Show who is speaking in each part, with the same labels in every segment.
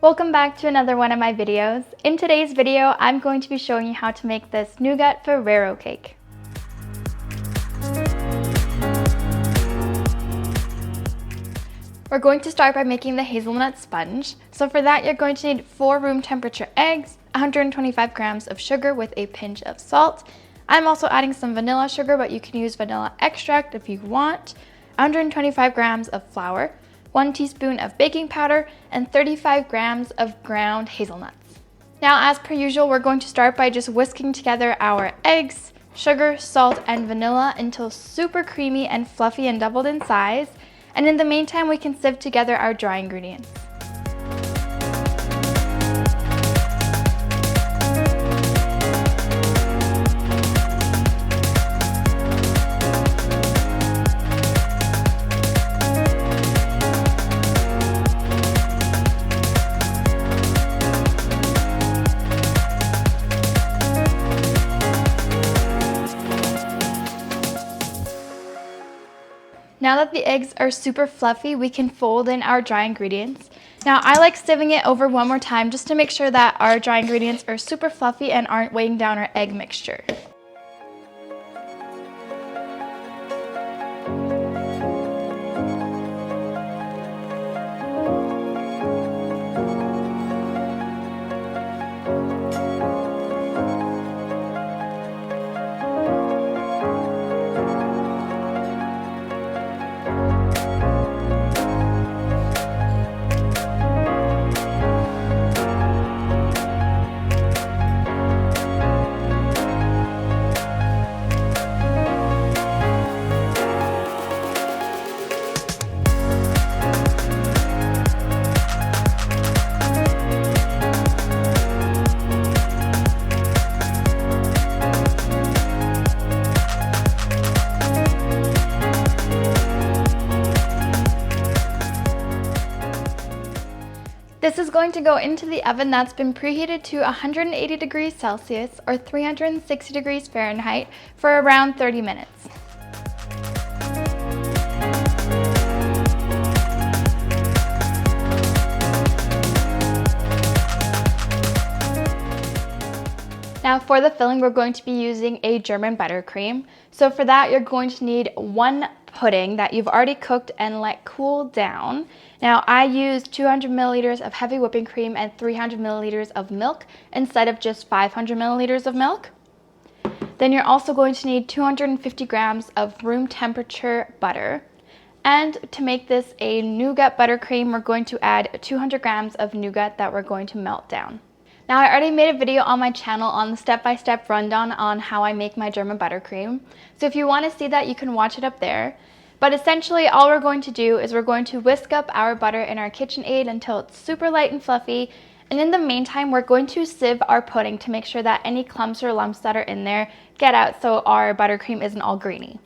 Speaker 1: Welcome back to another one of my videos. In today's video, I'm going to be showing you how to make this nougat Ferrero cake. We're going to start by making the hazelnut sponge. So for that, you're going to need 4 room temperature eggs, 125 grams of sugar with a pinch of salt. I'm also adding some vanilla sugar, but you can use vanilla extract if you want, 125 grams of flour, 1 teaspoon of baking powder, and 35 grams of ground hazelnuts. Now, as per usual, we're going to start by just whisking together our eggs, sugar, salt, and vanilla until super creamy and fluffy and doubled in size. And in the meantime, we can sieve together our dry ingredients. Now that the eggs are super fluffy, we can fold in our dry ingredients. Now I like sieving it over one more time just to make sure that our dry ingredients are super fluffy and aren't weighing down our egg mixture. This is going to go into the oven that's been preheated to 180 degrees Celsius or 360 degrees Fahrenheit for around 30 minutes. Now for the filling, we're going to be using a German buttercream. So for that, you're going to need 1 pudding that you've already cooked and let cool down. Now I used 200 milliliters of heavy whipping cream and 300 milliliters of milk instead of just 500 milliliters of milk. Then you're also going to need 250 grams of room temperature butter. And to make this a nougat buttercream, we're going to add 200 grams of nougat that we're going to melt down. Now I already made a video on my channel on the step-by-step rundown on how I make my German buttercream. So if you want to see that, you can watch it up there. But essentially all we're going to do is we're going to whisk up our butter in our KitchenAid until it's super light and fluffy. And in the meantime, we're going to sieve our pudding to make sure that any clumps or lumps that are in there get out so our buttercream isn't all greeny.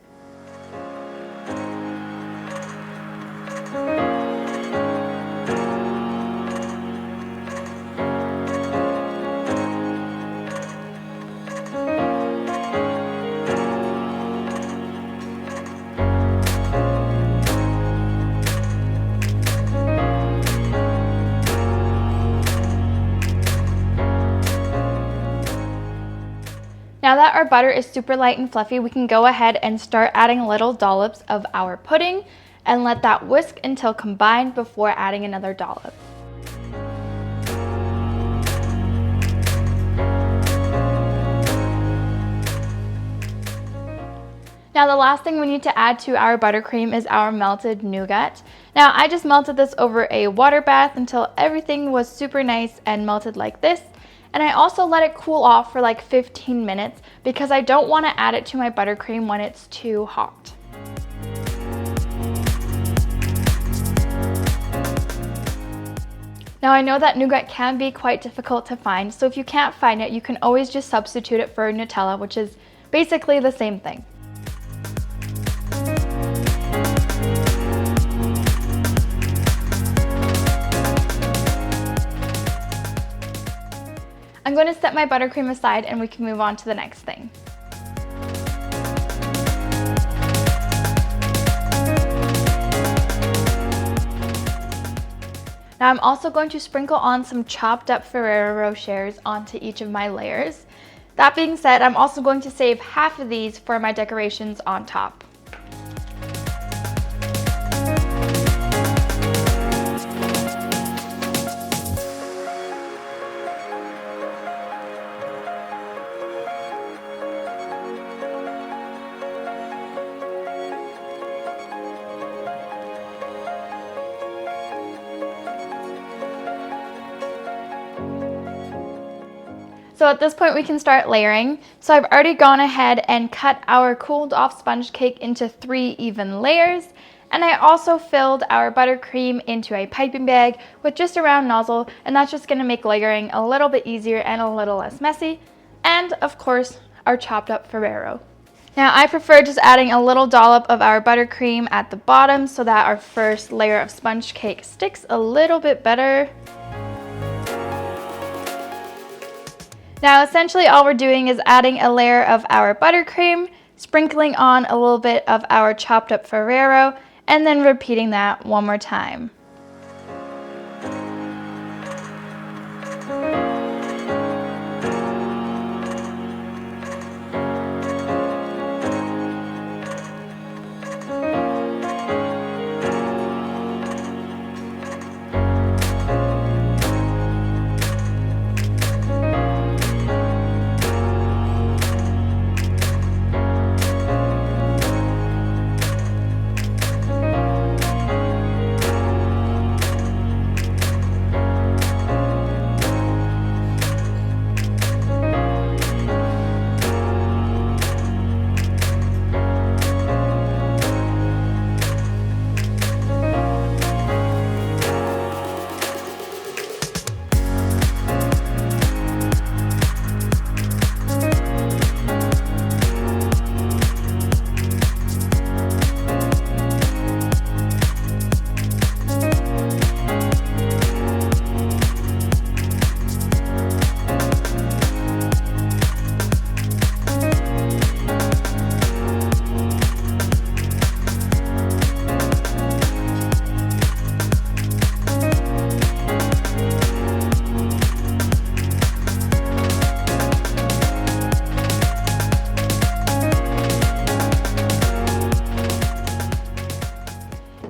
Speaker 1: Now that our butter is super light and fluffy, we can go ahead and start adding little dollops of our pudding and let that whisk until combined before adding another dollop. Now the last thing we need to add to our buttercream is our melted nougat. Now I just melted this over a water bath until everything was super nice and melted like this. And I also let it cool off for like 15 minutes because I don't want to add it to my buttercream when it's too hot. Now I know that nougat can be quite difficult to find, so if you can't find it, you can always just substitute it for Nutella, which is basically the same thing. I'm going to set my buttercream aside and we can move on to the next thing. Now I'm also going to sprinkle on some chopped up Ferrero Rochers onto each of my layers. That being said, I'm also going to save half of these for my decorations on top. So at this point we can start layering. So I've already gone ahead and cut our cooled off sponge cake into 3 even layers. And I also filled our buttercream into a piping bag with just a round nozzle, and that's just gonna make layering a little bit easier and a little less messy. And of course, our chopped up Ferrero. Now I prefer just adding a little dollop of our buttercream at the bottom so that our first layer of sponge cake sticks a little bit better. Now essentially all we're doing is adding a layer of our buttercream, sprinkling on a little bit of our chopped up Ferrero, and then repeating that one more time.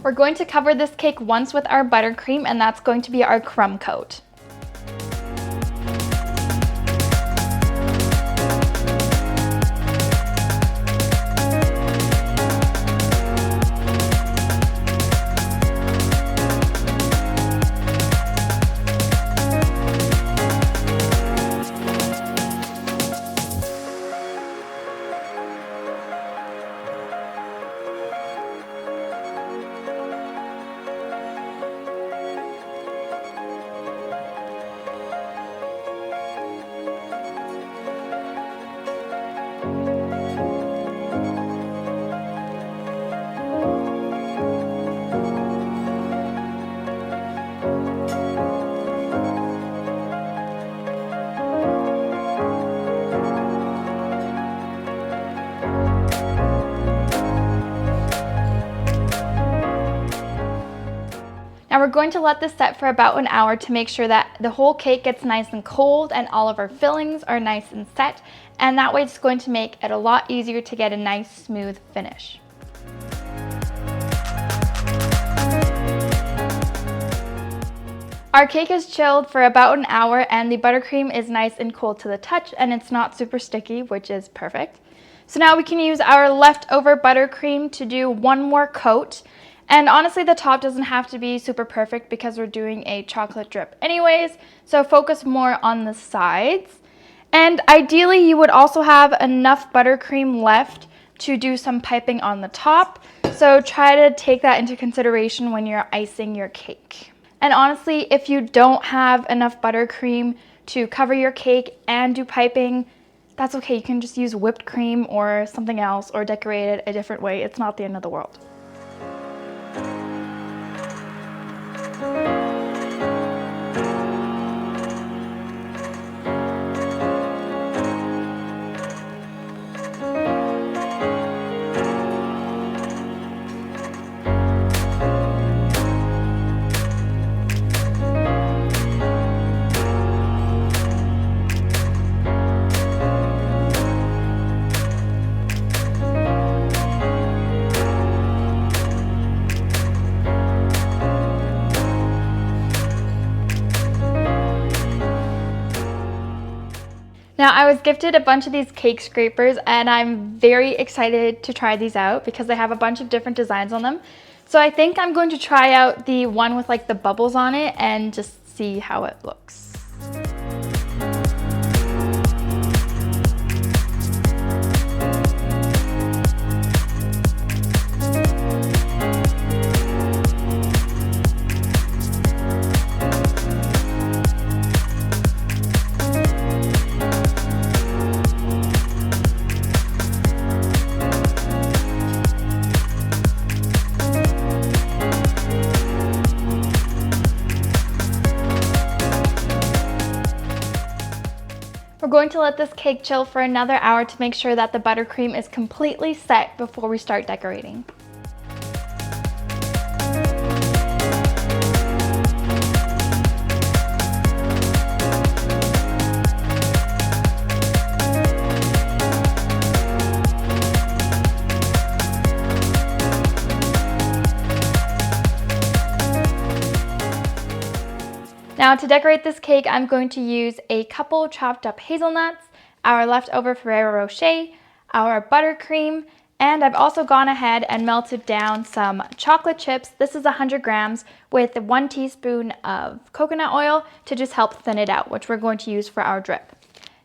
Speaker 1: We're going to cover this cake once with our buttercream, and that's going to be our crumb coat. Now we're going to let this set for about an hour to make sure that the whole cake gets nice and cold and all of our fillings are nice and set, and that way it's going to make it a lot easier to get a nice smooth finish. Our cake is chilled for about an hour and the buttercream is nice and cold to the touch and it's not super sticky, which is perfect. So now we can use our leftover buttercream to do one more coat. And honestly, the top doesn't have to be super perfect because we're doing a chocolate drip anyways, so focus more on the sides. And ideally, you would also have enough buttercream left to do some piping on the top, so try to take that into consideration when you're icing your cake. And honestly, if you don't have enough buttercream to cover your cake and do piping, that's okay. You can just use whipped cream or something else or decorate it a different way. It's not the end of the world. Now, I was gifted a bunch of these cake scrapers and I'm very excited to try these out because they have a bunch of different designs on them. So I think I'm going to try out the one with like the bubbles on it and just see how it looks. We're going to let this cake chill for another hour to make sure that the buttercream is completely set before we start decorating. Now to decorate this cake, I'm going to use a couple chopped up hazelnuts, our leftover Ferrero Rocher, our buttercream, and I've also gone ahead and melted down some chocolate chips. This is 100 grams with 1 teaspoon of coconut oil to just help thin it out, which we're going to use for our drip.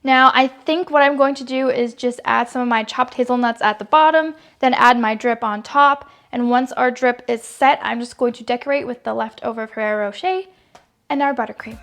Speaker 1: Now I think what I'm going to do is just add some of my chopped hazelnuts at the bottom, then add my drip on top, and once our drip is set, I'm just going to decorate with the leftover Ferrero Rocher and our buttercream.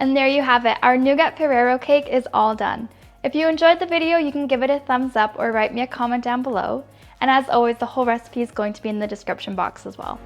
Speaker 1: And there you have it, our nougat Ferrero cake is all done. If you enjoyed the video, you can give it a thumbs up or write me a comment down below. And as always, the whole recipe is going to be in the description box as well.